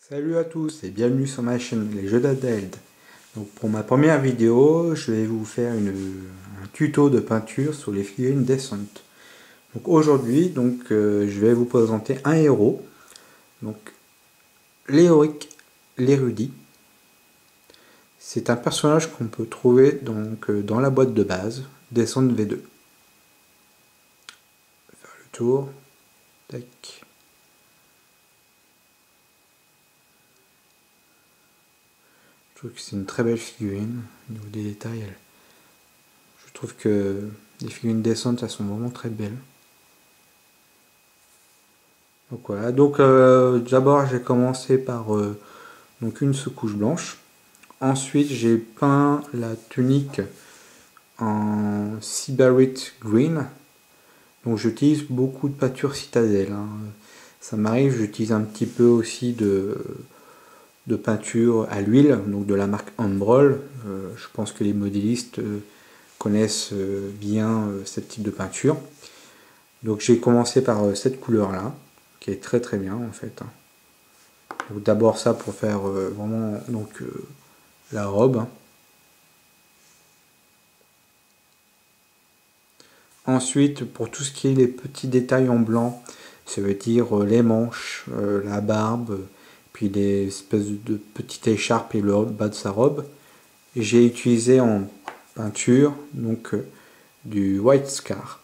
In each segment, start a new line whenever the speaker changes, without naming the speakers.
Salut à tous et bienvenue sur ma chaîne Les Jeux d'Adeld. Donc pour ma première vidéo, je vais vous faire un tuto de peinture sur les figurines Descent. Donc aujourd'hui, je vais vous présenter un héros, donc Léoric l'érudit. C'est un personnage qu'on peut trouver dans la boîte de base Descent V2. Je vais faire le tour. Tac. Je trouve que c'est une très belle figurine au niveau des détails. Je trouve que les figurines Descent, elles sont vraiment très belles. Donc voilà, d'abord j'ai commencé par une sous-couche blanche. Ensuite j'ai peint la tunique en Sybarite Green. Donc j'utilise beaucoup de peinture citadelle, hein. Ça m'arrive, j'utilise un petit peu aussi de peinture à l'huile, donc de la marque Ambrol. Je pense que les modélistes connaissent bien ce type de peinture. Donc j'ai commencé par cette couleur là, qui est très très bien en fait. D'abord ça pour faire vraiment la robe. Ensuite pour tout ce qui est les petits détails en blanc, ça veut dire les manches, la barbe, puis les espèces de petites écharpes et le bas de sa robe. J'ai utilisé en peinture du White Scar.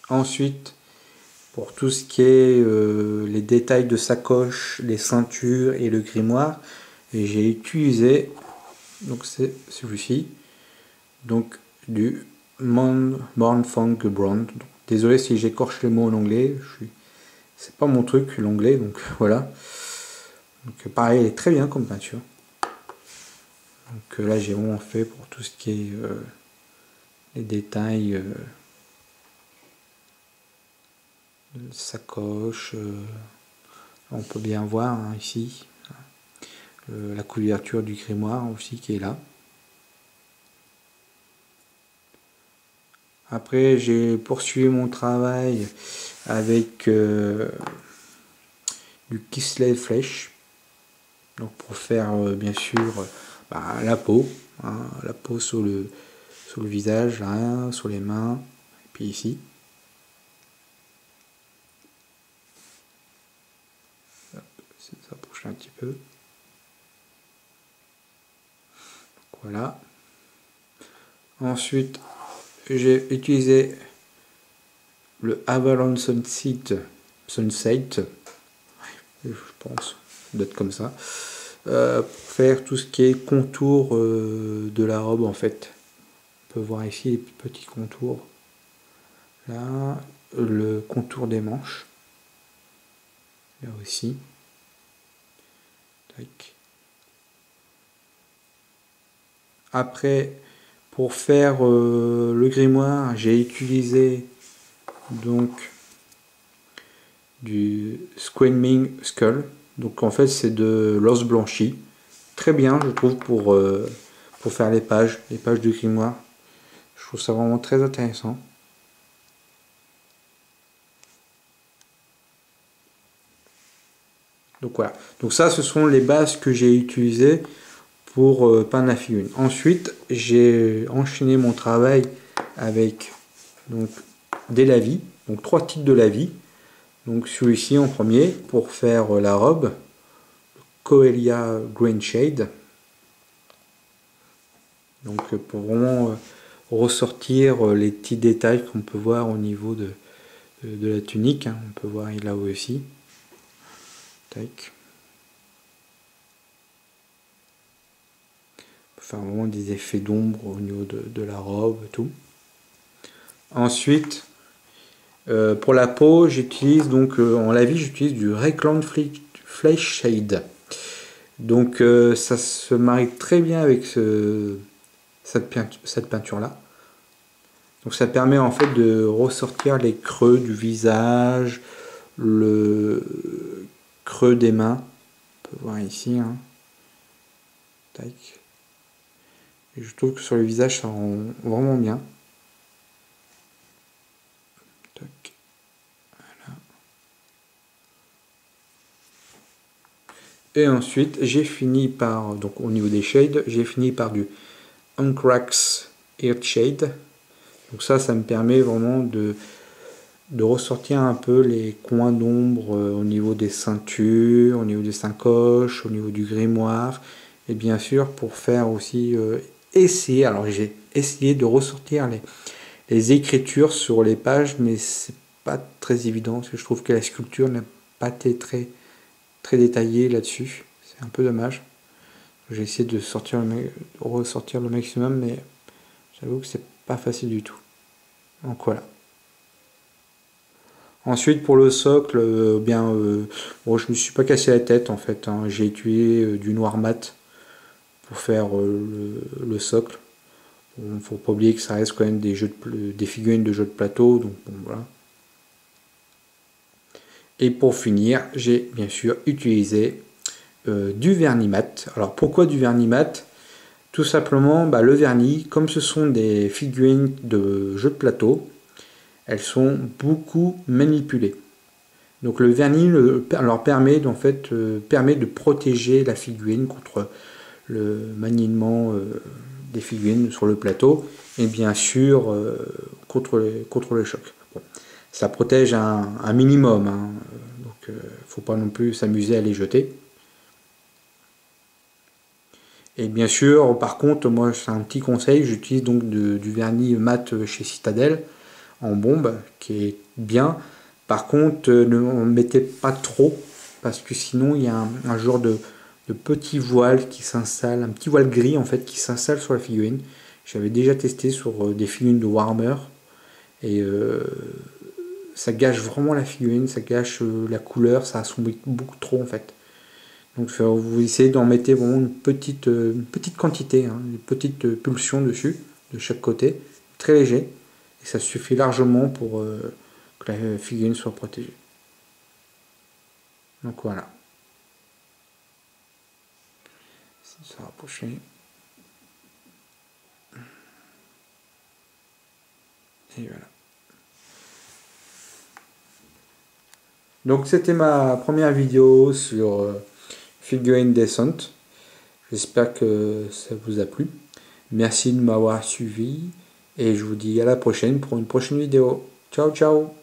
Ensuite pour tout ce qui est les détails de sacoche, les ceintures et le grimoire, j'ai utilisé, donc c'est celui-ci, donc du Mournfang Brown. Désolé si j'écorche les mots en anglais, c'est pas mon truc l'anglais, donc voilà. Donc pareil, elle est très bien comme peinture. Donc là j'ai vraiment fait pour tout ce qui est les détails de sacoche. On peut bien voir hein, ici la couverture du grimoire aussi qui est là. Après j'ai poursuivi mon travail avec du Kislev Flèche, donc pour faire bien sûr la peau, hein, la peau sur le visage, là, sur les mains, et puis ici. Ça bouge un petit peu. Donc, voilà. Ensuite, j'ai utilisé le Avalon Sunset, je pense, d'être comme ça, pour faire tout ce qui est contour de la robe en fait. On peut voir ici les petits contours. Là, le contour des manches. Là aussi. Tac. Après, pour faire le grimoire, j'ai utilisé donc du Screaming Skull. Donc en fait c'est de l'os blanchi. Très bien je trouve pour faire les pages du grimoire. Je trouve ça vraiment très intéressant. Donc voilà. Donc ça ce sont les bases que j'ai utilisées pour peindre la figurine. Ensuite j'ai enchaîné mon travail avec des lavis. Donc 3 types de lavis. Donc celui-ci en premier pour faire la robe, Coelia Green Shade. Donc pour vraiment ressortir les petits détails qu'on peut voir au niveau de la tunique, hein. On peut voir là aussi. Tac. Pour faire vraiment des effets d'ombre au niveau de la robe, tout. Ensuite, pour la peau, j'utilise en lavis, j'utilise du Recland Flesh Shade. Donc ça se marie très bien avec cette peinture là. Donc ça permet en fait de ressortir les creux du visage, le creux des mains. On peut voir ici. Hein. Tac. Et je trouve que sur le visage ça rend vraiment bien. Tac. Voilà. Et ensuite j'ai fini par, donc au niveau des shades, j'ai fini par du Uncrax Earth Shade. Donc ça me permet vraiment de ressortir un peu les coins d'ombre au niveau des ceintures, au niveau des sacoches, au niveau du grimoire. Et bien sûr pour faire aussi essayer, alors j'ai essayé de ressortir les écritures sur les pages, mais c'est pas très évident parce que je trouve que la sculpture n'a pas été très détaillée là-dessus. C'est un peu dommage. J'ai essayé de ressortir le maximum, mais j'avoue que c'est pas facile du tout. Donc voilà. Ensuite pour le socle, bon, je me suis pas cassé la tête en fait. Hein. J'ai utilisé du noir mat pour faire le socle. Bon, faut pas oublier que ça reste quand même des figurines de jeux de plateau, donc bon voilà. Et pour finir, j'ai bien sûr utilisé du vernis mat. Alors pourquoi du vernis mat? Tout simplement, le vernis, comme ce sont des figurines de jeux de plateau, elles sont beaucoup manipulées. Donc le vernis leur permet en fait permet de protéger la figurine contre le maniement des figurines sur le plateau et bien sûr contre le choc. Bon, ça protège un minimum, hein, donc faut pas non plus s'amuser à les jeter. Et bien sûr, par contre, moi c'est un petit conseil, j'utilise donc du vernis mat chez Citadel en bombe qui est bien. Par contre, ne mettez pas trop parce que sinon il y a un genre de petit voile qui s'installe, un petit voile gris en fait qui s'installe sur la figurine. J'avais déjà testé sur des figurines de Warhammer et ça gâche vraiment la figurine, ça gâche la couleur, ça assombrit beaucoup trop en fait. Donc vous essayez d'en mettre vraiment une petite quantité, hein, une petite pulsion dessus, de chaque côté, très léger, et ça suffit largement pour que la figurine soit protégée. Donc voilà. Ça va rapprocher. Et voilà. Donc c'était ma première vidéo sur Figurine Descent. J'espère que ça vous a plu. Merci de m'avoir suivi et je vous dis à la prochaine pour une prochaine vidéo. Ciao ciao.